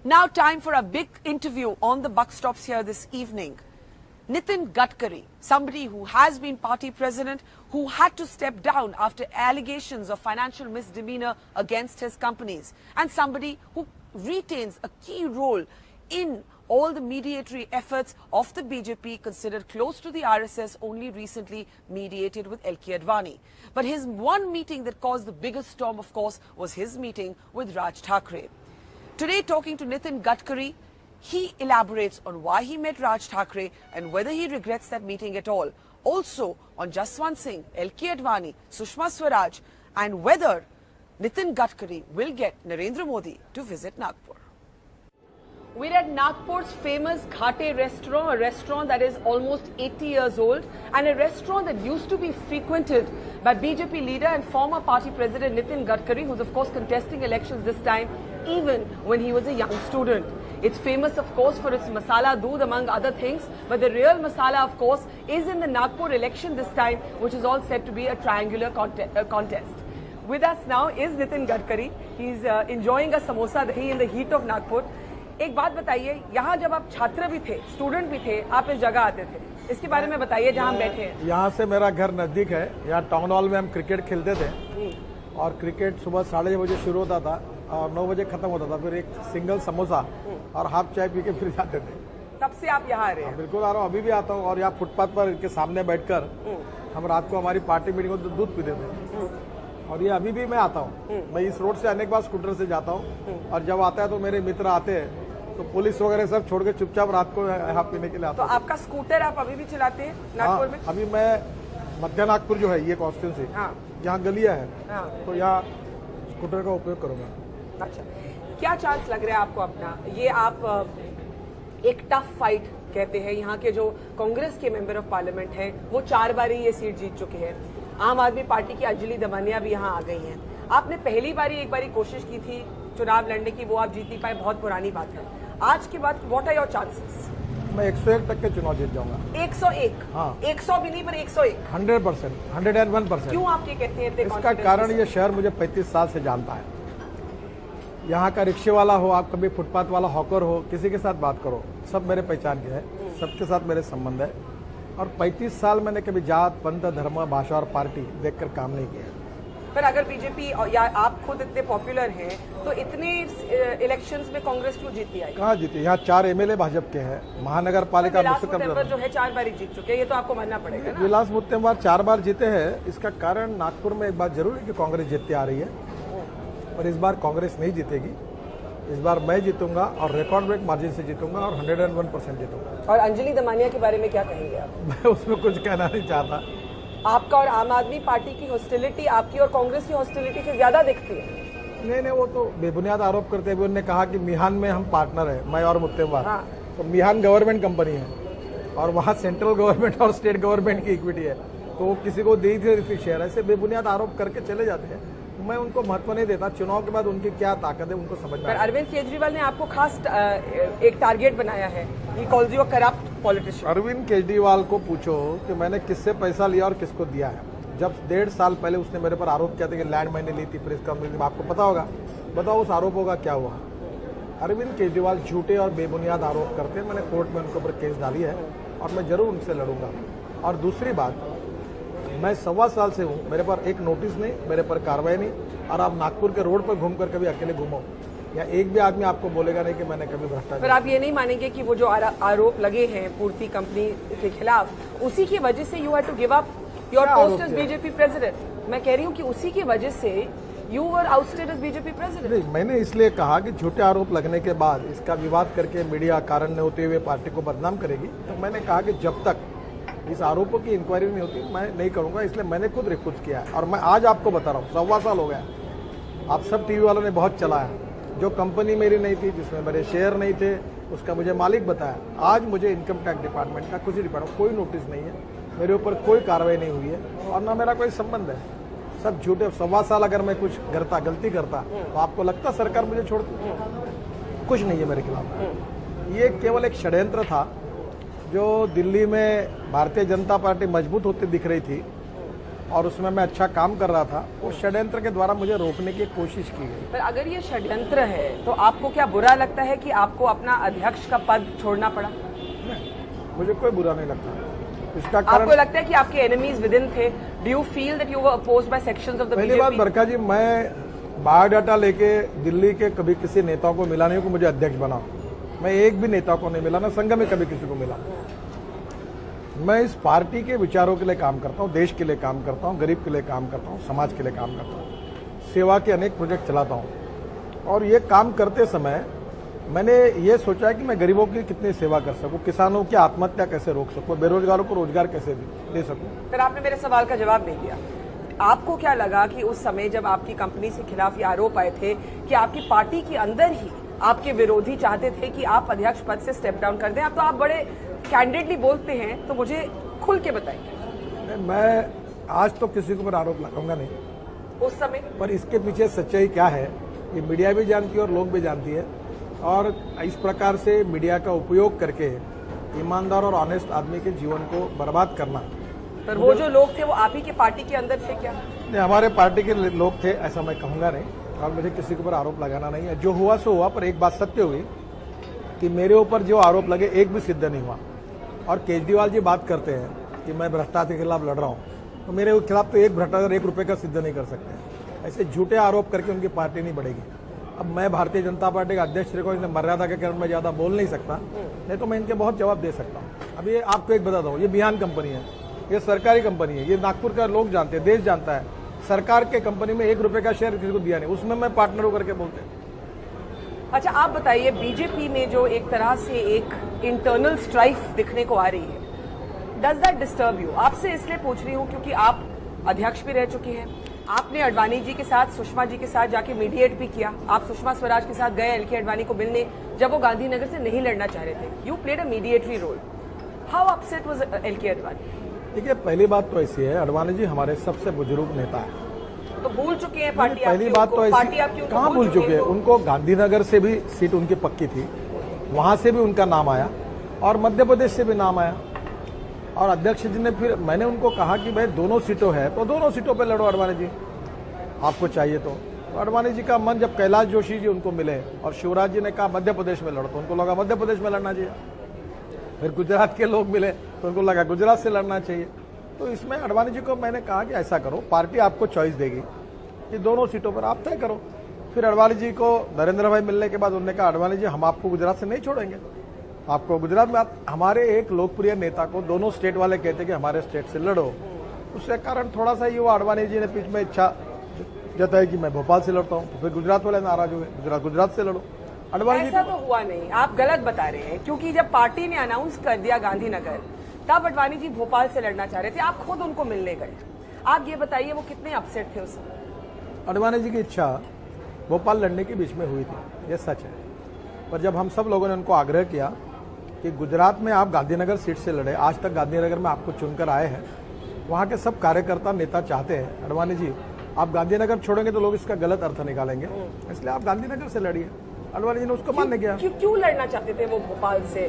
Now time for a big interview on the buck stops here this evening. Nitin Gadkari, somebody who has been party president, who had to step down after allegations of financial misdemeanor against his companies, and somebody who retains a key role in all the mediatory efforts of the BJP, considered close to the RSS, only recently mediated with LK Advani. But his one meeting that caused the biggest storm, of course, was his meeting with Raj Thackeray. Today, talking to Nitin Gadkari, he elaborates on why he met Raj Thackeray and whether he regrets that meeting at all. Also on Jaswant Singh, LK Advani, Sushma Swaraj, and whether Nitin Gadkari will get Narendra Modi to visit Nagpur. We're at Nagpur's famous Ghate restaurant, a restaurant that is almost 80 years old, and a restaurant that used to be frequented by BJP leader and former party president Nitin Gadkari, who's of course contesting elections this time, even when he was a young student. It's famous, of course, for its masala doodh, among other things, but the real masala, of course, is in the Nagpur election this time, which is all said to be a triangular contest. With us now is Nitin Gadkari. He's enjoying a samosa dahi in the heat of Nagpur. एक बात बताइए, यहाँ जब आप छात्र भी थे, student भी थे, आप इस जगह आते थे, इसके बारे में बताइए जहाँ हम बैठे हैं। यहाँ से मेरा घर नजदीक है। यहाँ टाउन हॉल में हम क्रिकेट खेलते थे और क्रिकेट सुबह 6:30 बजे शुरू होता था और 9 बजे खत्म होता था। फिर एक सिंगल समोसा और हाफ चाय पी के फिर जाते थे। तब से आप यहाँ आ रहे हैं? बिल्कुल आ रहा हूँ, अभी भी आता हूँ। और यहाँ फुटपाथ पर इनके सामने बैठकर हम रात को हमारी पार्टी मीटिंग को दूध पीते थे। और ये अभी भी मैं आता हूँ। मैं इस रोड से अनेक बार स्कूटर से जाता हूँ और जब आता है तो मेरे मित्र आते हैं तो पुलिस वगैरह सब छोड़ के चुपचाप रात को यहाँ पीने के लिए आता हूँ। तो आपका स्कूटर आप अभी भी चलाते हैं नागपुर में? अभी मैं मध्य नागपुर जो है ये कॉन्स्टिट्यूंसी, यहाँ गलियाँ है तो यहाँ स्कूटर का उपयोग करूँगा। अच्छा, क्या चांस लग रहा है आपको अपना? ये आप एक टफ फाइट कहते हैं। यहाँ के जो कांग्रेस के मेंबर ऑफ पार्लियामेंट हैं वो 4 बार ही ये सीट जीत चुके हैं। आम आदमी पार्टी की अंजलि दमानिया भी यहाँ आ गई हैं। आपने पहली बारी एक बारी कोशिश की थी चुनाव लड़ने की, वो आप जीत नहीं पाए, बहुत पुरानी बात है। आज के बाद व्हाट आर योर चांसेस? मैं 101 तक के चुनाव जीत जाऊंगा। 101? हाँ। 100 भी नहीं पर 101? 100%, 101%। क्यों आप ये कहते हैं? इसका कारण ये शहर मुझे 35 साल से जानता है। यहाँ का रिक्शे वाला हो, आप कभी फुटपाथ वाला हॉकर हो, किसी के साथ बात करो, सब मेरे पहचान के हैं, सबके साथ मेरे संबंध है। और 35 साल मैंने कभी जात, पंथ, धर्म, भाषा और पार्टी देखकर काम नहीं किया। पर अगर बीजेपी या आप खुद इतने पॉपुलर हैं तो इतने इलेक्शंस में कांग्रेस क्यों जीती आई? कहाँ जीती? यहाँ 4 एमएलए भाजपा के हैं। महानगर पालिका जो है 4 बार जीत चुके हैं, ये तो आपको मानना पड़ेगा ना? विलास मुत्तेमवार 4 बार जीते हैं। इसका कारण नागपुर में एक बात जरूर है कि कांग्रेस जीतती आ रही है, पर इस बार कांग्रेस नहीं जीतेगी। इस बार मैं जीतूंगा और रिकॉर्ड ब्रेक मार्जिन से जीतूंगा और 101% जीतूंगा। और अंजलि दमानिया के बारे में क्या कहेंगे आप? मैं उसमें कुछ कहना नहीं चाहता। आपका और आम आदमी पार्टी की हॉस्टिलिटी आपकी और कांग्रेस की हॉस्टिलिटी से ज्यादा दिखती है। नहीं, वो तो बेबुनियाद आरोप करते हुए उन्होंने कहा कि मिहान में हम पार्टनर है, मैं और मुत्तेमवार। तो मिहान गवर्नमेंट कंपनी है और वहाँ सेंट्रल गवर्नमेंट और स्टेट गवर्नमेंट की इक्विटी है, तो वो किसी को दी थी शेयर। ऐसे बेबुनियाद आरोप करके चले जाते हैं, मैं उनको महत्व नहीं देता। चुनाव के बाद उनकी क्या ताकत है उनको समझ में। अरविंद केजरीवाल ने आपको खास एक टारगेट बनाया है, he calls you a corrupt politician. Arvind Kejriwal को पूछो कि मैंने किससे पैसा लिया और किसको दिया है। जब 1.5 साल पहले उसने मेरे पर आरोप किया था कि लैंड मैंने ली थी प्रेस कंपनी, आपको पता होगा, बताओ उस आरोपों का क्या हुआ? अरविंद केजरीवाल झूठे और बेबुनियाद आरोप करते हैं। मैंने कोर्ट में उनके ऊपर केस डाली है और मैं जरूर उनसे लड़ूंगा। और दूसरी बात, मैं 1.25 साल से हूँ, मेरे पर एक नोटिस नहीं, मेरे पर कार्रवाई नहीं। और आप नागपुर के रोड पर घूमकर कभी अकेले घूमो, या एक भी आदमी आपको बोलेगा नहीं कि मैंने कभी भ्रष्टाचार। पर आप ये नहीं मानेंगे कि वो जो आरोप लगे हैं पूर्ति कंपनी के खिलाफ, उसी की वजह से you had to give up your post as BJP president? मैं कह रही हूँ कि उसी की वजह से you were ousted as BJP president. नहीं, मैंने इसलिए कहा कि झूठे आरोप लगने के बाद इसका विवाद करके मीडिया कारण न होते हुए पार्टी को बदनाम करेगी, तो मैंने कहा कि जब तक इस आरोपों की इंक्वायरी नहीं होती मैं नहीं करूंगा। इसलिए मैंने खुद रिफ्यूज किया है। और मैं आज आपको बता रहा हूँ, 1.25 साल हो गया, आप सब टीवी वालों ने बहुत चलाया। जो कंपनी मेरी नहीं थी, जिसमें मेरे शेयर नहीं थे, उसका मुझे मालिक बताया। आज मुझे इनकम टैक्स डिपार्टमेंट का, कुछ डिपार्टमेंट कोई नोटिस नहीं है, मेरे ऊपर कोई कार्रवाई नहीं हुई है और ना मेरा कोई संबंध है। सब झूठे। 1.25 साल अगर मैं कुछ गलती करता तो आपको लगता सरकार मुझे छोड़ती? कुछ नहीं है मेरे खिलाफ। ये केवल एक षड्यंत्र था। जो दिल्ली में भारतीय जनता पार्टी मजबूत होती दिख रही थी, और उसमें मैं अच्छा काम कर रहा था, वो षड्यंत्र के द्वारा मुझे रोकने की कोशिश की गई। पर अगर ये षड्यंत्र है तो आपको क्या बुरा लगता है कि आपको अपना अध्यक्ष का पद छोड़ना पड़ा? मुझे कोई बुरा नहीं लगता। इसका कारण आपको लगता है कि आपके एनिमीज विद इन थे? Do you feel that you were opposed by sections of the पहली बात बरखा जी, मैं बायोडाटा लेके दिल्ली के कभी किसी नेताओं को मिला नहीं कि मुझे अध्यक्ष बनाओ। मैं एक भी नेता को नहीं मिला, ना संघ में कभी किसी को मिला। मैं इस पार्टी के विचारों के लिए काम करता हूँ, देश के लिए काम करता हूँ, गरीब के लिए काम करता हूँ, समाज के लिए काम करता हूँ, सेवा के अनेक प्रोजेक्ट चलाता हूँ। और ये काम करते समय मैंने ये सोचा कि मैं गरीबों की कितनी सेवा कर सकूं, किसानों की आत्महत्या कैसे रोक सकूं, बेरोजगारों को रोजगार कैसे दे सकूं। फिर आपने मेरे सवाल का जवाब नहीं दिया। आपको क्या लगा कि उस समय जब आपकी कंपनी के खिलाफ ये आरोप आए थे कि आपकी पार्टी के अंदर ही आपके विरोधी चाहते थे कि आप अध्यक्ष पद से स्टेप डाउन कर दें? अब तो आप बड़े कैंडिडेटली बोलते हैं, तो मुझे खुल के बताइए। मैं आज तो किसी के ऊपर आरोप लगाऊंगा नहीं, उस समय पर इसके पीछे सच्चाई क्या है ये मीडिया भी जानती है और लोग भी जानती है। और इस प्रकार से मीडिया का उपयोग करके ईमानदार और ऑनेस्ट आदमी के जीवन को बर्बाद करना। पर वो जो लोग थे वो आप ही के पार्टी के अंदर थे क्या? नहीं, हमारे पार्टी के लोग थे, ऐसा मैं कहूंगा नहीं, और मुझे किसी के ऊपर आरोप लगाना नहीं है। जो हुआ सो हुआ, पर एक बात सत्य हुई कि मेरे ऊपर जो आरोप लगे एक भी सिद्ध नहीं हुआ। और केजरीवाल जी बात करते हैं कि मैं भ्रष्टाचार के खिलाफ लड़ रहा हूँ, तो मेरे खिलाफ तो एक भ्रष्टाचार 1 रुपए का सिद्ध नहीं कर सकते। ऐसे झूठे आरोप करके उनकी पार्टी नहीं बढ़ेगी। अब मैं भारतीय जनता पार्टी का अध्यक्ष रखो, इसलिए मर्यादा के कारण मैं ज्यादा बोल नहीं सकता, नहीं तो मैं इनके बहुत जवाब दे सकता हूँ। अब ये आपको एक बता दूं, ये बिहान कंपनी है, ये सरकारी कंपनी है, ये नागपुर का लोग जानते हैं, देश जानता है। सरकार के कंपनी में 1 रुपए का शेयर किसी को दिया नहीं, उसमें मैं पार्टनर होकर के बोलते हैं। अच्छा, आप बताइए, बीजेपी में जो एक तरह से एक इंटरनल स्ट्राइफ दिखने को आ रही है, डज दैट डिस्टर्ब यू? आपसे इसलिए पूछ रही हूँ क्योंकि आप अध्यक्ष भी रह चुकी हैं। आपने अडवाणी जी के साथ, सुषमा जी के साथ जाके मीडिएट भी किया। आप सुषमा स्वराज के साथ गए एलके अडवाणी को मिलने, जब वो गांधीनगर से नहीं लड़ना चाह रहे थे। You played a mediatory role. How upset was L K Advani? देखिए, पहली बात तो ऐसी है, अडवाणी जी हमारे सबसे बुजुर्ग नेता है, तो भूल चुके हैं पार्टी? पहली बात तो ऐसी, कहाँ भूल चुके हैं? उनको गांधीनगर से भी सीट उनकी पक्की थी, वहां से भी उनका नाम आया और मध्य प्रदेश से भी नाम आया। और अध्यक्ष जी ने फिर, मैंने उनको कहा कि भाई दोनों सीटों है तो दोनों सीटों पे लड़ो अडवाणी जी, आपको चाहिए तो अडवाणी जी का मन, जब कैलाश जोशी जी उनको मिले और शिवराज जी ने कहा मध्य प्रदेश में लड़ो, तो उनको लगा मध्य प्रदेश में लड़ना चाहिए। फिर गुजरात के लोग मिले तो उनको लगा गुजरात से लड़ना चाहिए। तो इसमें अडवाणी जी को मैंने कहा कि ऐसा करो, पार्टी आपको चॉइस देगी कि दोनों सीटों पर आप तय करो। फिर अडवाणी जी को नरेंद्र भाई मिलने के बाद उन्होंने कहा, अडवाणी जी हम आपको गुजरात से नहीं छोड़ेंगे, आपको गुजरात में, आप हमारे एक लोकप्रिय नेता को दोनों स्टेट वाले कहते कि हमारे स्टेट से लड़ो। उसके कारण थोड़ा सा युवा अडवाणी जी ने बीच में इच्छा जताई कि मैं भोपाल से लड़ता हूँ, तो फिर गुजरात वाले नाराज हुए, गुजरात से लड़ो। अडवाणी जी ऐसा तो हुआ नहीं, आप गलत बता रहे हैं, क्योंकि जब पार्टी ने अनाउंस कर दिया गांधीनगर, तब अडवाणी जी भोपाल से लड़ना चाह रहे थे, आप खुद उनको मिलने गए। आप ये बताइए वो कितने अपसेट थे उस समय? अडवाणी जी की इच्छा भोपाल लड़ने के बीच में हुई थी, ये सच है। पर जब हम सब लोगों ने उनको आग्रह किया कि गुजरात में आप गांधीनगर सीट से लड़े, आज तक गांधीनगर में आपको चुनकर आए हैं, वहां के सब कार्यकर्ता नेता चाहते हैं अडवाणी जी आप गांधीनगर छोड़ेंगे तो लोग इसका गलत अर्थ निकालेंगे, इसलिए आप गांधीनगर से लड़िए। अडवाणी जी ने उसको मान्य किया। क्यों लड़ना चाहते थे वो भोपाल से?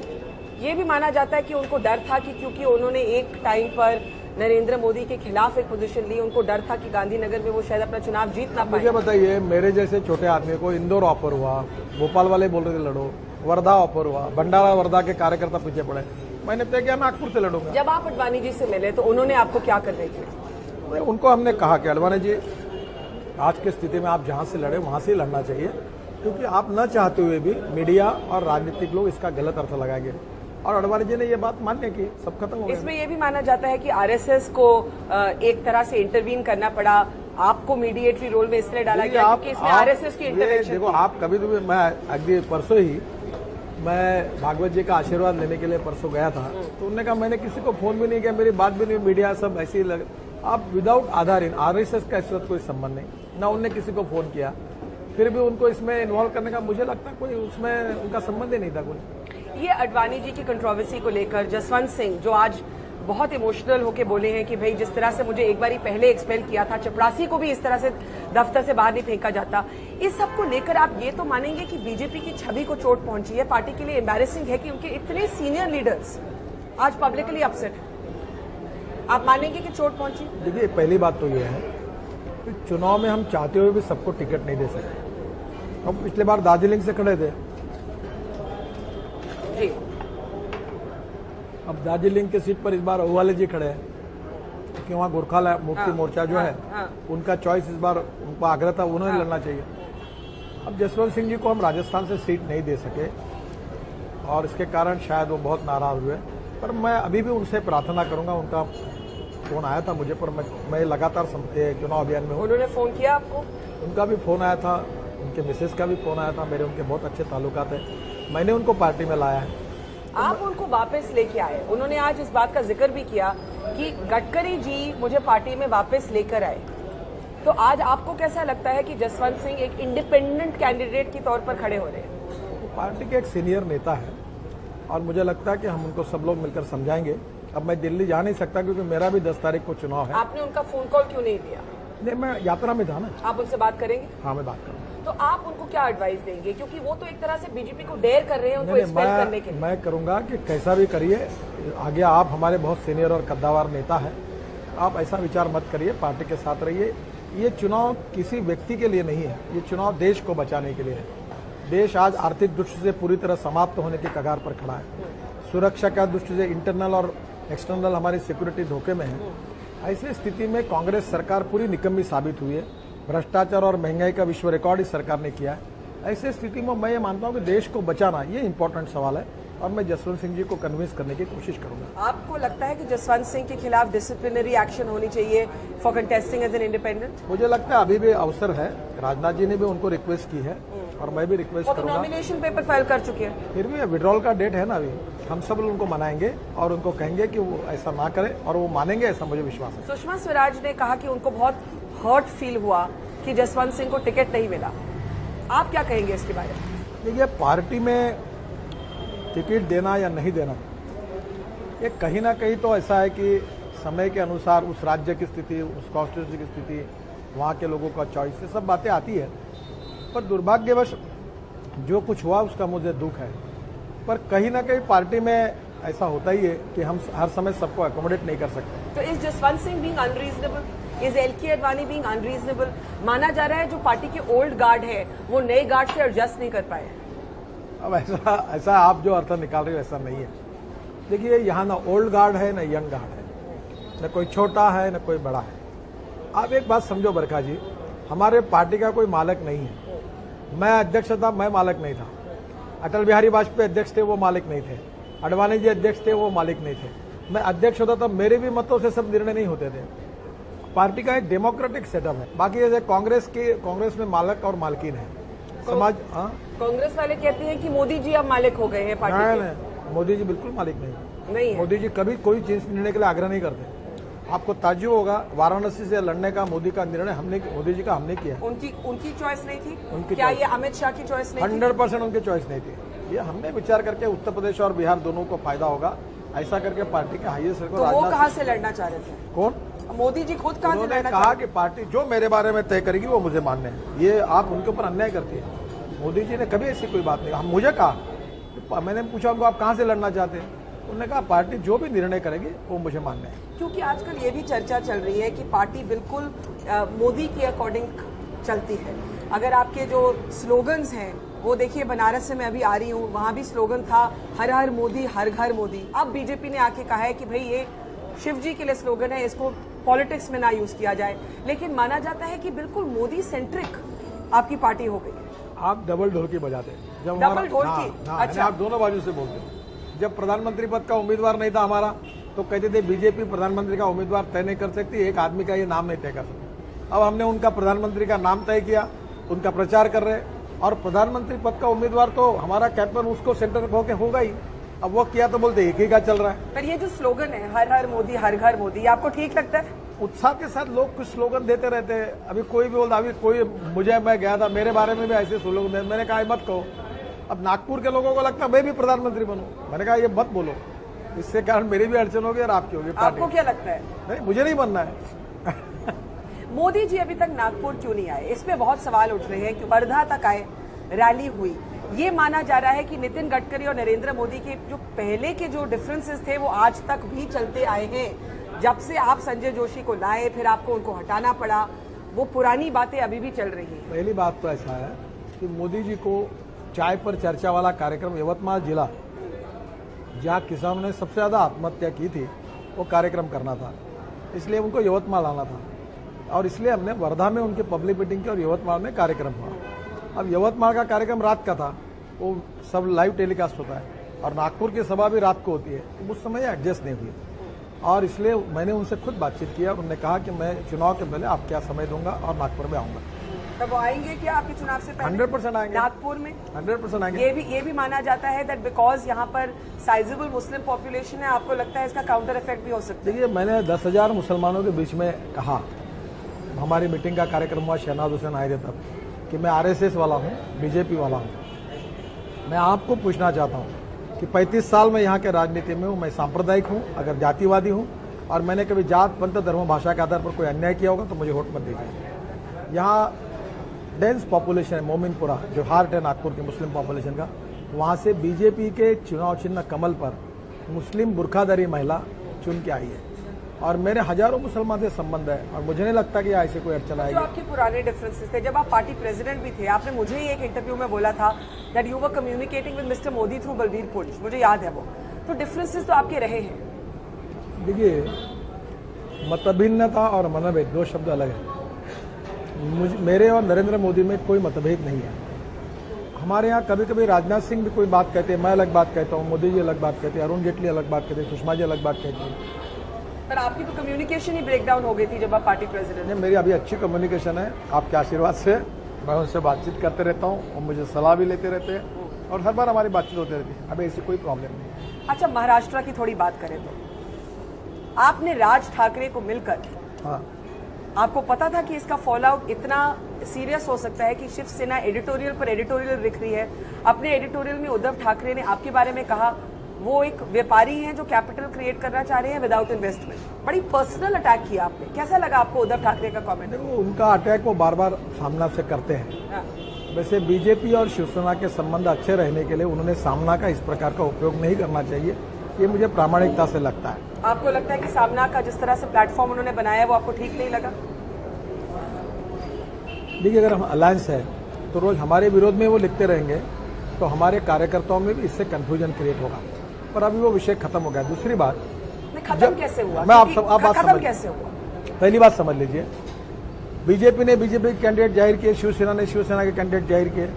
ये भी माना जाता है कि उनको डर था कि क्योंकि उन्होंने एक टाइम पर नरेंद्र मोदी के खिलाफ एक पोजीशन ली, उनको डर था कि गांधीनगर में वो शायद अपना चुनाव जीत ना पाए। मुझे बताइए, मेरे जैसे छोटे आदमी को इंदौर ऑफर हुआ, भोपाल वाले बोल रहे थे लड़ो, वर्धा ऑफर हुआ, भंडारा वर्धा के कार्यकर्ता पीछे पड़े, मैंने तय किया नागपुर से लड़ूंगा। जब आप अडवाणी जी से मिले तो उन्होंने आपको क्या करने की? उनको हमने कहा कि अडवाणी जी आज की स्थिति में आप जहां से लड़े वहां से ही लड़ना चाहिए, क्योंकि आप न चाहते हुए भी मीडिया और राजनीतिक लोग इसका गलत अर्थ लगाएंगे। और अडवाणी जी ने ये बात मान्य की, सब खत्म हो गया। इसमें यह भी माना जाता है कि आरएसएस को एक तरह से इंटरवीन करना पड़ा, आपको मीडिएटरी रोल में इसलिए डाला गया क्योंकि इसमें आरएसएस की इंटरवेंशन। देखो, आप कभी भी, मैं अगली परसों ही मैं भागवत जी का आशीर्वाद लेने के लिए परसों गया था, तो उन्होंने कहा मैंने किसी को फोन भी नहीं किया, मेरी बात भी नहीं, मीडिया सब ऐसे ही लगे। आप विदाउट आधार, इन आरएसएस का इस वक्त कोई संबंध नहीं, ना उनने किसी को फोन किया, फिर भी उनको इसमें इन्वॉल्व करने का मुझे लगता है कोई उसमें उनका संबंध ही नहीं था कोई। ये अडवाणी जी की कंट्रोवर्सी को लेकर जसवंत सिंह जो आज बहुत इमोशनल होके बोले हैं कि भाई जिस तरह से मुझे एक बार पहले एक्सपेल किया था, चपरासी को भी इस तरह से दफ्तर से बाहर नहीं फेंका जाता, इस सब को लेकर आप ये तो मानेंगे कि बीजेपी की छवि को चोट पहुंची है? पार्टी के लिए एम्बैरेसिंग है कि उनके इतने सीनियर लीडर्स आज पब्लिकली अपसेट हैं। आप मानेंगे कि चोट पहुंची? देखिए, पहली बात तो ये है कि चुनाव में हम चाहते हुए भी सबको टिकट नहीं दे सकते। हम पिछले बार दार्जिलिंग से खड़े थे, जी। अब दार्जिलिंग की सीट पर इस बार ओवाले जी खड़े हैं, क्योंकि वहाँ गोरखा मुक्ति मोर्चा जो है उनका चॉइस इस बार उनका आग्रह था, उन्होंने लड़ना चाहिए। अब जसवंत सिंह जी को हम राजस्थान से सीट नहीं दे सके और इसके कारण शायद वो बहुत नाराज हुए, पर मैं अभी भी उनसे प्रार्थना करूंगा। उनका फोन आया था मुझे, पर मैं लगातार चुनाव अभियान में हूँ। उन्होंने फोन किया आपको? उनका भी फोन आया था, उनके मिसेस का भी फोन आया था, मेरे उनके बहुत अच्छे ताल्लुकात है, मैंने उनको पार्टी में लाया है। आप उनको वापस लेके आए, उन्होंने आज इस बात का जिक्र भी किया कि गडकरी जी मुझे पार्टी में वापस लेकर आए, तो आज आपको कैसा लगता है कि जसवंत सिंह एक इंडिपेंडेंट कैंडिडेट के तौर पर खड़े हो रहे हैं? पार्टी के एक सीनियर नेता है और मुझे लगता है कि हम उनको सब लोग मिलकर समझाएंगे। अब मैं दिल्ली जा नहीं सकता क्योंकि मेरा भी 10 तारीख को चुनाव है। आपने उनका फोन कॉल क्यों नहीं दिया? नहीं, मैं यात्रा में था ना। आप उनसे बात करेंगे? हाँ, मैं बात करूँगा। तो आप उनको क्या एडवाइस देंगे, क्योंकि वो तो एक तरह से बीजेपी को डेयर कर रहे हैं उनको एक्सपेल करने के लिए? मैं करूंगा कि कैसा भी करिए, आगे आप हमारे बहुत सीनियर और कद्दावर नेता है, आप ऐसा विचार मत करिए, पार्टी के साथ रहिए। ये चुनाव किसी व्यक्ति के लिए नहीं है, ये चुनाव देश को बचाने के लिए है। देश आज आर्थिक दृष्टि से पूरी तरह समाप्त होने की कगार पर खड़ा है, सुरक्षा का दृष्टि से इंटरनल और एक्सटर्नल हमारी सिक्योरिटी धोखे में है। ऐसी स्थिति में कांग्रेस सरकार पूरी निकम्मी साबित हुई है, भ्रष्टाचार और महंगाई का विश्व रिकॉर्ड इस सरकार ने किया है। ऐसी स्थिति में मैं ये मानता हूं कि देश को बचाना ये इंपॉर्टेंट सवाल है और मैं जसवंत सिंह जी को कन्विंस करने की कोशिश करूंगा। आपको लगता है कि जसवंत सिंह के खिलाफ डिसिप्लिनरी एक्शन होनी चाहिए for contesting as an independent? मुझे लगता है अभी भी अवसर है, राजनाथ जी ने भी उनको रिक्वेस्ट की है और मैं भी रिक्वेस्ट करूंगा। नॉमिनेशन पेपर फाइल कर चुके हैं, फिर भी विड्रॉल का डेट है ना, अभी हम सब लोग उनको मनाएंगे और उनको कहेंगे कि वो ऐसा ना करे और वो मानेंगे, ऐसा मुझे विश्वास है। सुषमा स्वराज ने कहा कि उनको बहुत हर्ट फील हुआ कि जसवंत सिंह को टिकट नहीं मिला, आप क्या कहेंगे इसके बारे में? देखिए, पार्टी में टिकट देना या नहीं देना ये कहीं ना कहीं तो ऐसा है कि समय के अनुसार उस राज्य की स्थिति, उस कॉन्स्टिट्यूंसी की स्थिति, वहाँ के लोगों का चॉइस, ये सब बातें आती है। पर दुर्भाग्यवश जो कुछ हुआ उसका मुझे दुख है, पर कहीं ना कहीं पार्टी में ऐसा होता ही है कि हम हर समय सबको अकोमोडेट नहीं कर सकते। तो is Jaswant Singh being unreasonable, is L K Advani being unreasonable? माना जा रहा है जो पार्टी के ओल्ड गार्ड है वो नए गार्ड से एडजस्ट नहीं कर पाए। अब ऐसा आप जो अर्थ निकाल रहे हो ऐसा नहीं है। देखिए, यहाँ ना ओल्ड गार्ड है ना यंग गार्ड है, न कोई छोटा है न कोई बड़ा है। आप एक बात समझो बरखा जी, हमारे पार्टी का कोई मालिक नहीं है। मैं अध्यक्ष था, मैं मालिक नहीं था। अटल बिहारी वाजपेयी अध्यक्ष थे, वो मालिक नहीं थे। अडवाणी जी अध्यक्ष थे, वो मालिक नहीं थे। मैं अध्यक्ष होता था, मेरे भी मतों से सब निर्णय नहीं होते थे। पार्टी का एक डेमोक्रेटिक सेटअप है। बाकी जैसे कांग्रेस में मालिक और मालकिन है समाज। कांग्रेस वाले कहते हैं कि मोदी जी अब मालिक हो गए हैं पार्टी के। नहीं, मोदी जी बिल्कुल मालिक नहीं है। मोदी जी कभी कोई चीज निर्णय के लिए आग्रह नहीं करते। आपको ताज्जुब होगा, वाराणसी से लड़ने का मोदी का निर्णय मोदी जी का हमने किया। उनकी चॉइस नहीं थी? उनकी क्या ये अमित शाह की चॉइस नहीं? 100% उनकी चॉइस नहीं थी। ये हमने विचार करके उत्तर प्रदेश और बिहार दोनों को फायदा होगा ऐसा करके पार्टी के हाईएस्ट। तो वो कहाँ से लड़ना चाह रहे थे? कौन? मोदी जी खुद कहाँ से लड़ना? कहा कि पार्टी जो मेरे बारे में तय करेगी वो मुझे मानने है। ये आप उनके ऊपर अन्याय करती है। मोदी जी ने कभी ऐसी कोई बात नहीं। मुझे कहा, मैंने पूछा उनको आप कहाँ से लड़ना चाहते हैं, उन्होंने कहा पार्टी जो भी निर्णय करेगी वो मुझे मानना है। क्योंकि आजकल ये भी चर्चा चल रही है कि पार्टी बिल्कुल मोदी के अकॉर्डिंग चलती है। अगर आपके जो स्लोगन्स हैं वो देखिए, बनारस से मैं अभी आ रही हूँ, वहाँ भी स्लोगन था हर हर मोदी हर घर मोदी। अब बीजेपी ने आके कहा है कि भाई ये शिव जी के लिए स्लोगन है, इसको पॉलिटिक्स में ना यूज किया जाए। लेकिन माना जाता है कि बिल्कुल मोदी सेंट्रिक आपकी पार्टी हो गई है। आप डबल ढोलकी बजाते, जब डबल ढोलकी? अच्छा, आप दोनों बाजू से बोलते। जब प्रधानमंत्री पद का उम्मीदवार नहीं था हमारा तो कहते थे बीजेपी प्रधानमंत्री का उम्मीदवार तय नहीं कर सकती, एक आदमी का ये नाम नहीं तय कर सकती। अब हमने उनका प्रधानमंत्री का नाम तय किया, उनका प्रचार कर रहे, और प्रधानमंत्री पद का उम्मीदवार तो हमारा कैप्टन उसको सेंटर होके होगा ही। अब वो किया तो बोलते एक ही का चल रहा है। पर ये जो स्लोगन है हर हर मोदी हर घर मोदी, आपको ठीक लगता है? उत्साह के साथ लोग कुछ स्लोगन देते रहते हैं। अभी कोई भी बोलता, अभी कोई मैं गया था, मेरे बारे में भी ऐसे स्लोगन, मैंने कहा मत कहो। अब नागपुर के लोगों को लगता है मैं भी प्रधानमंत्री बनूं, मैंने कहा ये मत बोलो, इससे कारण मेरी भी अड़चन होगी और आपकी होगी। आपको क्या लगता है? नहीं, मुझे नहीं बनना है। मोदी जी अभी तक नागपुर क्यों नहीं आए, इस पे बहुत सवाल उठ रहे हैं कि वर्धा तक आए, रैली हुई। ये माना जा रहा है कि नितिन गडकरी और नरेंद्र मोदी के जो पहले के जो डिफरेंसेस थे वो आज तक भी चलते आए हैं। जब से आप संजय जोशी को लाए, फिर आपको उनको हटाना पड़ा, वो पुरानी बातें अभी भी चल रही हैं। पहली बात तो ऐसा है कि मोदी जी को चाय पर चर्चा वाला कार्यक्रम यवतमाल जिला, जहाँ किसानों ने सबसे ज्यादा आत्महत्या की थी, वो कार्यक्रम करना था, इसलिए उनको यवतमाल आना था। और इसलिए हमने वर्धा में उनकी पब्लिक मीटिंग की और यवतमाल में कार्यक्रम हुआ। अब यवतमाल का कार्यक्रम रात का था, वो सब लाइव टेलीकास्ट होता है, और नागपुर की सभा भी रात को होती है, तो उस समय एडजस्ट नहीं हुई, और इसलिए मैंने उनसे खुद बातचीत किया और उन्होंने कहा कि मैं चुनाव के पहले आप क्या समय दूंगा और नागपुर में आऊंगा। तब वो आएंगे क्या आपके चुनाव से पहले? 100% आएंगे नागपुर में। 100% आएंगे। ये भी माना जाता है दैट बिकॉज यहाँ पर साइजेबल मुस्लिम पॉपुलेशन है, आपको लगता है इसका काउंटर इफेक्ट भी हो सकता है? देखिए, मैंने 10,000 मुसलमानों के बीच में कहा, हमारी मीटिंग का कार्यक्रम हुआ, शहनाज हुसैन आए थे तब, कि मैं आरएसएस वाला हूँ, बीजेपी वाला हूँ। मैं आपको पूछना चाहता हूँ कि 35 साल में यहाँ के राजनीति में हूँ, मैं सांप्रदायिक हूँ, अगर जातिवादी हूँ, और मैंने कभी जात पंथ धर्म भाषा के आधार पर कोई अन्याय किया होगा तो मुझे वोट मत दीजिए। यहाँ डेंस पॉपुलेशन है, मोमिनपुरा जो हार्ट है नागपुर की मुस्लिम पॉपुलेशन का, वहाँ से बीजेपी के चुनाव चिन्ह कमल पर मुस्लिम बुरखाधारी महिला चुन के आई है, और मेरे हजारों मुसलमान से संबंध है, और मुझे नहीं लगता कि ऐसे कोई अड़चन आएगी। जो आपके पुराने डिफरेंसेस थे, जब आप पार्टी प्रेसिडेंट भी थे, आपने मुझे ही एक इंटरव्यू में बोला था that you were communicating with mister Modi through Balbir Poonch, मुझे याद है वो। तो डिफरेंसेस तो आपके रहे हैं। देखिए, मतभिन्नता और मनभेद दो शब्द अलग है। मेरे और नरेंद्र मोदी में कोई मतभेद नहीं है। हमारे यहाँ कभी कभी राजनाथ सिंह भी कोई बात कहते हैं, मैं अलग बात कहता हूँ, मोदी जी अलग बात कहते हैं, अरुण जेटली अलग बात कहते हैं, सुषमा जी अलग बात कहती हैं। पर आपकी तो कम्युनिकेशन ही ब्रेक डाउन हो गई थी जब आप पार्टी प्रेसिडेंट। मेरी अभी अच्छी कम्युनिकेशन है, आपके आशीर्वाद से। मैं उनसे बातचीत करते रहता हूँ, और मुझे सलाह भी लेते रहते हैं, और हर बार हमारी बातचीत होती रहती है। अभी ऐसी कोई प्रॉब्लम नहीं। अच्छा, महाराष्ट्र की थोड़ी बात करें तो आपने राज ठाकरे को मिलकर, हाँ, आपको पता था कि इसका फॉल आउट इतना सीरियस हो सकता है कि शिवसेना एडिटोरियल पर एडिटोरियल लिख रही है। अपने एडिटोरियल में उद्धव ठाकरे ने आपके बारे में कहा वो एक व्यापारी हैं जो कैपिटल क्रिएट करना चाह रहे हैं विदाउट इन्वेस्टमेंट। बड़ी पर्सनल अटैक किया आपने। कैसा लगा आपको उद्धव ठाकरे का कमेंट? देखो, उनका अटैक वो बार बार सामना से करते हैं। हाँ। वैसे बीजेपी और शिवसेना के संबंध अच्छे रहने के लिए उन्होंने सामना का इस प्रकार का उपयोग नहीं करना चाहिए, ये मुझे प्रामाणिकता से लगता है। आपको लगता है कि सामना का जिस तरह से प्लेटफॉर्म उन्होंने बनाया वो आपको ठीक नहीं लगा? देखिए, अगर हम अलायंस है तो रोज हमारे विरोध में वो लिखते रहेंगे तो हमारे कार्यकर्ताओं में भी इससे कंफ्यूजन क्रिएट होगा, पर अभी वो विषय खत्म हो गया। दूसरी बात, खत्म कैसे हुआ? मैं आप बात समझ, कैसे हुआ? पहली बात समझ लीजिए, बीजेपी ने बीजेपी के कैंडिडेट जाहिर किए, शिवसेना ने शिवसेना के कैंडिडेट जाहिर किए।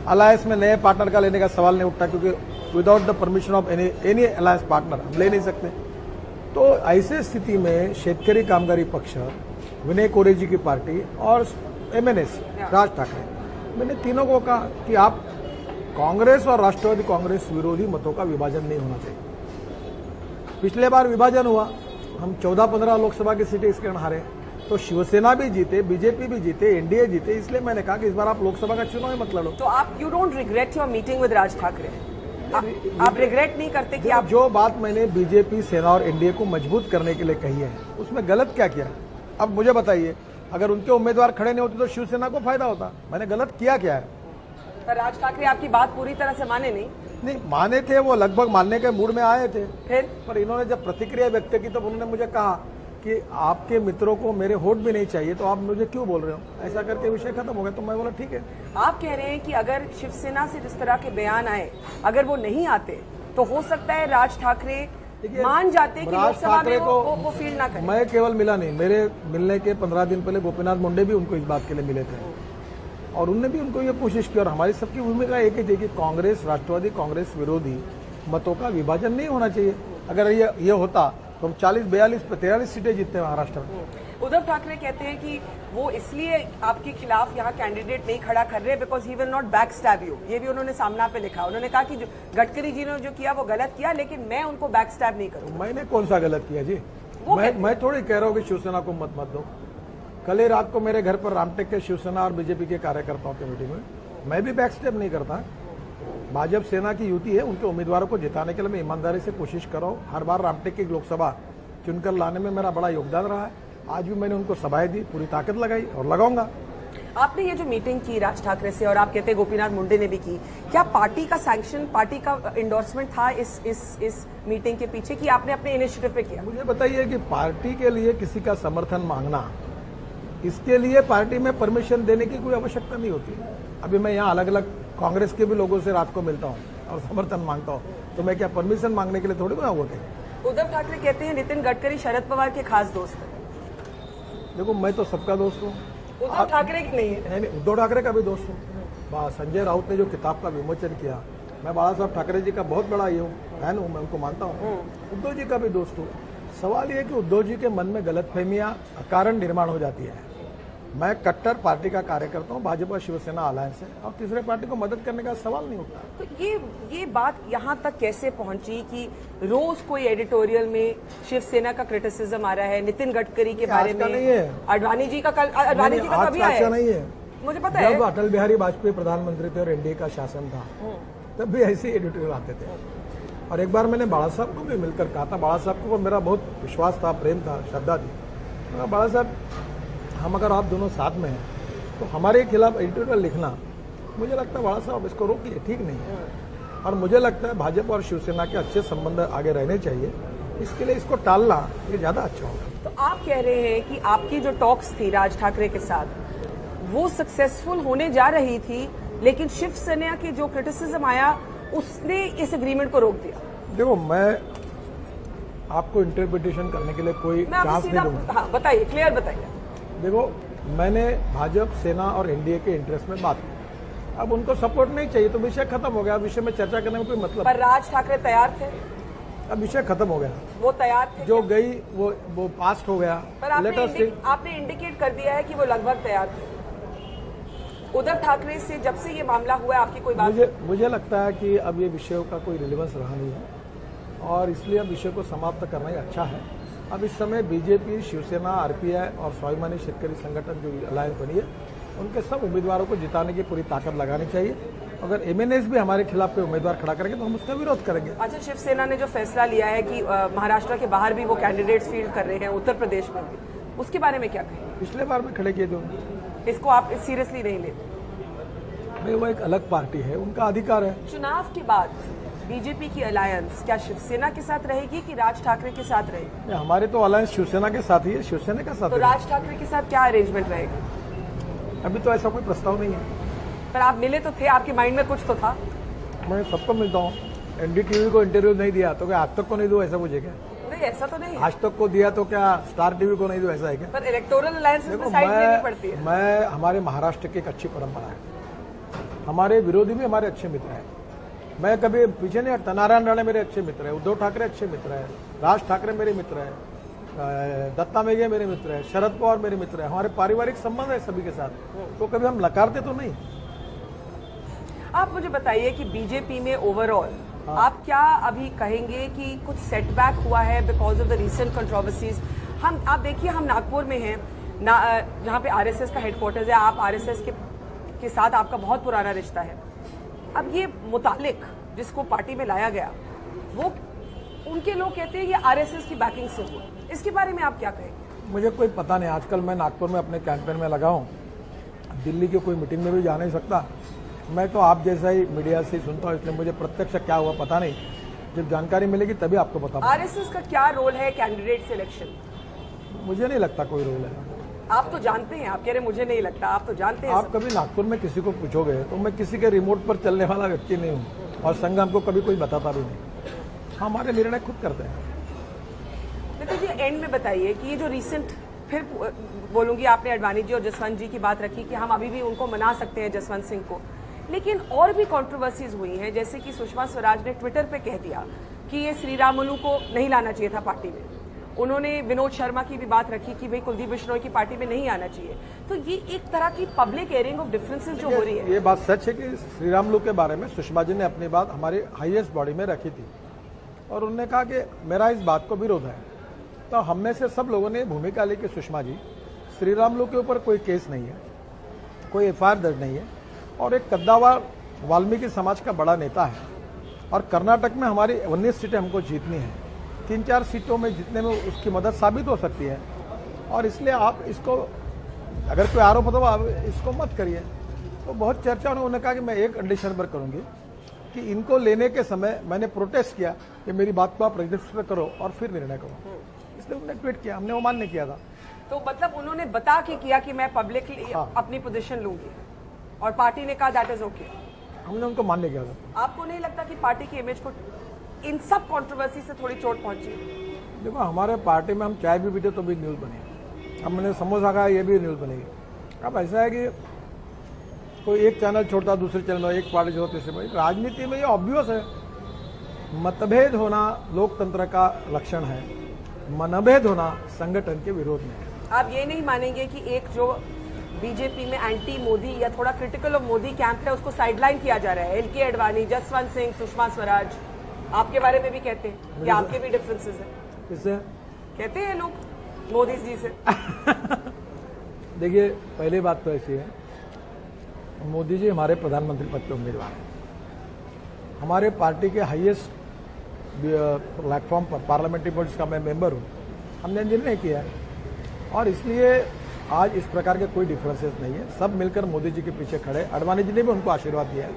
अलायंस में नए पार्टनर का लेने का सवाल नहीं उठता, क्योंकि without the permission of any alliance partner हम ले नहीं सकते। तो ऐसे स्थिति में शेतकरी कामगारी पक्ष, विनय कोरे जी की पार्टी और एमएनएस राज ठाकरे, मैंने तीनों को कहा कि आप कांग्रेस और राष्ट्रवादी कांग्रेस विरोधी मतों का विभाजन नहीं होना चाहिए। पिछले बार विभाजन हुआ, हम 14-15 लोकसभा की सीटें इसके कारण हारे, तो शिवसेना भी जीते, बीजेपी भी जीते, एनडीए जीते, इसलिए मैंने कहा कि इस बार आप लोकसभा का चुनाव ही मत लड़ो। तो आप you don't regret your meeting with Raj Thackeray? आप रिग्रेट नहीं करते कि आप जो बात मैंने बीजेपी, सेना और एनडीए को मजबूत करने के लिए कही है, उसमें गलत क्या किया? अब मुझे बताइए, अगर उनके उम्मीदवार खड़े नहीं होते तो शिवसेना को फायदा होता। मैंने गलत किया क्या है? पर राज ठाकरे आपकी बात पूरी तरह से माने नहीं माने थे, वो लगभग मानने के मूड में आए थे। फिर पर इन्होंने जब प्रतिक्रिया व्यक्त की तो उन्होंने मुझे कहा कि आपके मित्रों को मेरे वोट भी नहीं चाहिए, तो आप मुझे क्यों बोल रहे हो? ऐसा करके विषय खत्म हो गया। तो मैं बोला ठीक है। आप कह रहे हैं कि अगर शिवसेना से जिस तरह के बयान आए, अगर वो नहीं आते तो हो सकता है राज ठाकरे मान जाते कि लोकसभा में वो फील ना करें। मैं केवल मिला नहीं, मेरे मिलने के 15 दिन पहले गोपीनाथ मुंडे भी उनको इस बात के लिए मिले थे, और उनने भी उनको ये कोशिश की। और हमारी सबकी भूमिका एक ही थी कि कांग्रेस, राष्ट्रवादी कांग्रेस विरोधी मतों का विभाजन नहीं होना चाहिए। अगर ये होता तो हम 40-42-43 सीटें जीतते हैं महाराष्ट्र में। उद्धव ठाकरे कहते हैं कि वो इसलिए आपके खिलाफ यहाँ कैंडिडेट नहीं खड़ा कर रहे because he will not back stab you. ये भी उन्होंने सामना पे लिखा। उन्होंने कहा कि गडकरी जी ने जो किया वो गलत किया, लेकिन मैं उनको बैक स्टैब नहीं करूंगा। मैंने कौन सा गलत किया जी? मैं थोड़ी कह रहा हूँ कि शिवसेना को मत दो। कल ही रात को मेरे घर पर रामटेक के शिवसेना और बीजेपी के कार्यकर्ताओं की मीटिंग में मैं भी बैक स्टेप नहीं करता। भाजपा सेना की युति है, उनके उम्मीदवारों को जिताने के लिए मैं ईमानदारी से कोशिश कर रहा हूँ। हर बार रामटेक की लोकसभा चुनकर लाने में मेरा बड़ा योगदान रहा है। आज भी मैंने उनको सभाएं दी, पूरी ताकत लगाई और लगाऊंगा। आपने ये जो मीटिंग की राज ठाकरे से और आप कहते हैं गोपीनाथ मुंडे ने भी की, क्या पार्टी का सैंक्शन, पार्टी का इंडोर्समेंट था इस मीटिंग के पीछे कि आपने अपने इनिशिएटिव पे किया? मुझे बताइए कि पार्टी के लिए किसी का समर्थन मांगना, इसके लिए पार्टी में परमिशन देने की कोई आवश्यकता नहीं होती। अभी मैं यहाँ अलग अलग कांग्रेस के भी लोगों से रात को मिलता हूँ और समर्थन मांगता हूँ, तो मैं क्या परमिशन मांगने के लिए थोड़ी ना हुआ? उद्धव ठाकरे कहते हैं नितिन गडकरी शरद पवार के खास दोस्त हैं। देखो, मैं तो सबका दोस्त हूँ। उद्धव ठाकरे की नहीं है? नहीं, उद्धव ठाकरे का भी दोस्त हूँ। संजय राउत ने जो किताब का विमोचन किया, मैं बाला साहब ठाकरे जी का बहुत बड़ा ये हूँ, फैन हूँ, मैं उनको मानता हूँ। उद्धव जी का भी दोस्त हूँ। सवाल ये है कि उद्धव जी के मन में गलतफहमियां कारण निर्माण हो जाती है। मैं कट्टर पार्टी का कार्यकर्ता हूँ, भाजपा शिवसेना अलायंस है, और तीसरे पार्टी को मदद करने का सवाल नहीं उठता। तो ये बात यहाँ तक कैसे पहुंची कि रोज कोई एडिटोरियल में शिवसेना का क्रिटिसिज्म आ रहा है नितिन गडकरी के बारे में? नहीं है। अडवाणी जी का कभी आया? नहीं है, मुझे पता है। जब अटल बिहारी वाजपेयी प्रधानमंत्री थे और एनडीए का शासन था, तब भी ऐसे एडिटोरियल आते थे। और एक बार मैंने बाला साहब को भी मिलकर कहा था, बाला साहब को मेरा बहुत विश्वास था, प्रेम था, श्रद्धा थी। बाला साहब, हम अगर आप दोनों साथ में हैं तो हमारे खिलाफ एडिटोरियल लिखना, मुझे लगता है बाला साहब इसको रोकिए, ठीक नहीं है। और मुझे लगता है भाजपा और शिवसेना के अच्छे संबंध आगे रहने चाहिए, इसके लिए इसको टालना ये ज्यादा अच्छा होगा। तो आप कह रहे हैं कि आपकी जो टॉक्स थी राज ठाकरे के साथ, वो सक्सेसफुल होने जा रही थी, लेकिन शिवसेना की जो क्रिटिसिज्म आया उसने इस एग्रीमेंट को रोक दिया? देखो, मैं आपको इंटरप्रिटेशन करने के लिए कोई चांस नहीं दूंगा। हाँ, बताइए, क्लियर बताइए। देखो, मैंने भाजपा, सेना और एनडीए के इंटरेस्ट में बात की। अब उनको सपोर्ट नहीं चाहिए तो विषय खत्म हो गया, विषय में चर्चा करने में कोई मतलब। पर राज ठाकरे तैयार थे? अब विषय खत्म हो गया, वो तैयार थे? जो गई वो पास्ट हो गया। पर आपने इंडिकेट कर दिया है कि वो लगभग तैयार थे। उद्धव ठाकरे से जब से ये मामला हुआ है आपकी कोई बात? मुझे लगता है कि अब ये विषयों का कोई रिलेवेंस रहा नहीं है, और इसलिए अब विषय को समाप्त करना ही अच्छा है। अब इस समय बीजेपी, शिवसेना, आरपीआई और स्वाभिमानी शेतकरी संगठन जो अलायंस बनी है, उनके सब उम्मीदवारों को जिताने की पूरी ताकत लगानी चाहिए। अगर एमएनएस भी हमारे खिलाफ कोई उम्मीदवार खड़ा करेंगे तो हम उसका विरोध करेंगे। अच्छा, शिवसेना ने जो फैसला लिया है कि महाराष्ट्र के बाहर भी वो कैंडिडेट्स फील्ड कर रहे हैं, उत्तर प्रदेश में भी, उसके बारे में क्या कहेंगे? पिछले बार में खड़े किए थे, इसको आप सीरियसली नहीं लेते? नहीं, वो एक अलग पार्टी है, उनका अधिकार है। चुनाव के बाद बीजेपी की अलायंस क्या शिवसेना के साथ रहेगी कि राज ठाकरे के साथ रहेगी? हमारे तो अलायंस शिवसेना के साथ ही है, शिवसेना के साथ। तो राज ठाकरे के साथ क्या अरेंजमेंट रहेगा? अभी तो ऐसा कोई प्रस्ताव नहीं है। पर आप मिले तो थे, आपके माइंड में कुछ तो था? मैं सबको मिलता हूँ। एनडीटीवी को इंटरव्यू नहीं दिया तो क्या आज तक को नहीं दूं, ऐसा मुझे क्या? नहीं, ऐसा तो नहीं है। आज तक को दिया तो क्या स्टार टीवी को नहीं दूं, ऐसा है क्या? पर इलेक्टोरल अलायंस में साइड लेनी पड़ती है। मैं हमारे महाराष्ट्र की एक अच्छी परंपरा है, हमारे विरोधी भी हमारे अच्छे मित्र हैं। मैं कभी पीछे नहीं हटता। नारायण राणे मेरे अच्छे मित्र है, उद्धव ठाकरे अच्छे मित्र है, राज ठाकरे मेरे मित्र है, दत्ता मेघे मेरे मित्र है, शरद पवार मेरे मित्र है। हमारे पारिवारिक संबंध है सभी के साथ, तो कभी हम नकारते तो नहीं। आप मुझे बताइए कि बीजेपी में ओवरऑल आप क्या अभी कहेंगे कि कुछ सेटबैक हुआ है because of the recent controversies? आप देखिए, हम नागपुर में हैं, जहां पे आरएसएस का हेडक्वार्टर्स है। आप आरएसएस के साथ आपका बहुत पुराना रिश्ता है। अब ये मुतालिक जिसको पार्टी में लाया गया, वो उनके लोग कहते हैं ये आरएसएस की बैकिंग से हुआ, इसके बारे में आप क्या कहेंगे? मुझे कोई पता नहीं। आजकल मैं नागपुर में अपने कैंपेन में लगा हूँ, दिल्ली की कोई मीटिंग में भी जा नहीं सकता। मैं तो आप जैसा ही मीडिया से सुनता हूँ, इसलिए मुझे प्रत्यक्ष क्या हुआ पता नहीं। जब जानकारी मिलेगी तभी आपको बता। आरएसएस का क्या रोल है कैंडिडेट सिलेक्शन? मुझे नहीं लगता कोई रोल है। आप तो जानते हैं, आप कह रहे मुझे नहीं लगता, आप तो जानते हैं। आप कभी नागपुर में किसी को पूछोगे तो मैं किसी के रिमोट पर चलने वाला व्यक्ति नहीं हूँ, और संघ हमको कभी कोई बताता भी नहीं। हमारे निर्णय खुद करते हैं। नितिन जी, एंड में बताइए कि ये जो रिसेंट, फिर बोलूंगी, आपने अडवाणी जी और जसवंत जी की बात रखी कि हम अभी भी उनको मना सकते हैं, जसवंत सिंह को, लेकिन और भी कंट्रोवर्सीज हुई हैं। जैसे कि सुषमा स्वराज ने ट्विटर पे कह दिया कि ये श्रीरामुलु को नहीं लाना चाहिए था पार्टी में। उन्होंने विनोद शर्मा की भी बात रखी कि भाई कुलदीप बिश्नोई की पार्टी में नहीं आना चाहिए। तो ये एक तरह की पब्लिक एयरिंग ऑफ डिफरेंसेस जो हो रही है। ये बात सच है कि श्रीरामुलु के बारे में सुषमा जी ने अपनी बात हमारे हाईएस्ट बॉडी में रखी थी, और उन्होंने कहा कि मेरा इस बात को विरोध है। तो हम में से सब लोगों ने भूमिका ली कि सुषमा जी, श्रीरामुलु के ऊपर कोई केस नहीं है, कोई एफआईआर दर्ज नहीं है, और एक कद्दावर वाल्मीकि समाज का बड़ा नेता है, और कर्नाटक में हमारी 19 सीटें हमको जीतनी है। 3-4 सीटों में जीतने में उसकी मदद साबित हो सकती है, और इसलिए आप इसको अगर कोई आरोप होता आप इसको मत करिए। तो बहुत चर्चा उन्होंने कहा कि मैं एक कंडीशन पर करूंगी कि इनको लेने के समय मैंने प्रोटेस्ट किया कि मेरी बात को आप रजिस्टर करो और फिर निर्णय करो, इसलिए उन्होंने ट्वीट किया, हमने वो मान्य किया था। तो मतलब उन्होंने बता के किया कि मैं पब्लिकली अपनी पोजीशन लूंगी और पार्टी ने कहा दैट इज ओके, हमने उनको मान्य किया था। आपको नहीं लगता कि पार्टी की इमेज को इन सब कंट्रोवर्सी से थोड़ी चोट पहुंची? देखो हमारे पार्टी में हम चाय भी पीते तो भी न्यूज बनी, हमने समोसा खाया ये भी न्यूज बनेगी। अब ऐसा है कि कोई एक चैनल छोड़ता दूसरे चैनल में, एक पार्टी छोड़ती तीसरे में। राजनीति में ये ऑब्वियस है, मतभेद होना लोकतंत्र का लक्षण है, मनभेद होना संगठन के विरोध में है। आप ये नहीं मानेंगे कि एक जो बीजेपी में एंटी मोदी या थोड़ा क्रिटिकल ऑफ मोदी कैंप है उसको साइडलाइन किया जा रहा है? एलके अडवाणी, जसवंत सिंह, सुषमा स्वराज आपके बारे में भी कहते हैं कि आपके भी डिफरेंसेस है। किससे कहते हैं लोग? मोदी जी से। देखिए पहली बात तो ऐसी है, मोदी जी हमारे प्रधानमंत्री पद के उम्मीदवार हैं। हमारे पार्टी के हाईएस्ट प्लेटफॉर्म पर पार्लियामेंट्री बॉडीज का मैं मेंबर हूं, हमने निर्णय किया है और इसलिए आज इस प्रकार के कोई डिफरेंसेस नहीं है। सब मिलकर मोदी जी के पीछे खड़े। अडवाणी जी ने भी उनको आशीर्वाद दिया है,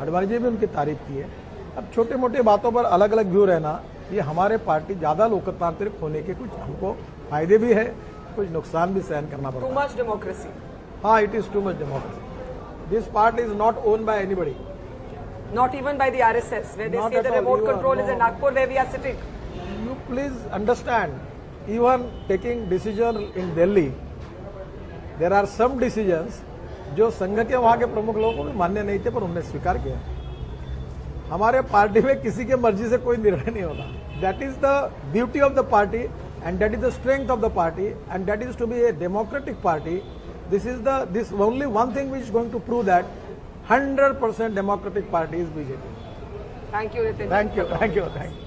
अडवाणी जी ने भी उनकी तारीफ की है। अब छोटे मोटे बातों पर अलग अलग व्यू रहना, ये हमारे पार्टी ज्यादा लोकतांत्रिक होने के कुछ हमको फायदे भी है, कुछ नुकसान भी सहन करना पड़ता है। Too much democracy. हाँ, it is too much democracy. This party is not owned by anybody. Not even by the RSS, where they Not say at the all. remote You are- control is no. in Nagpur, where we are sitting. You please understand, even taking decision in Delhi, there are some decisions जो संघ के वहां के प्रमुख लोगों को भी मान्य नहीं थे पर उन्होंने स्वीकार किया। हमारे पार्टी में किसी के मर्जी से कोई निर्णय नहीं होता। That is the beauty of the party and that is the strength of the party and that is to be a democratic party. This only one thing which is going to prove that 100% democratic party is BJP. Thank you, Nitin. Thank you.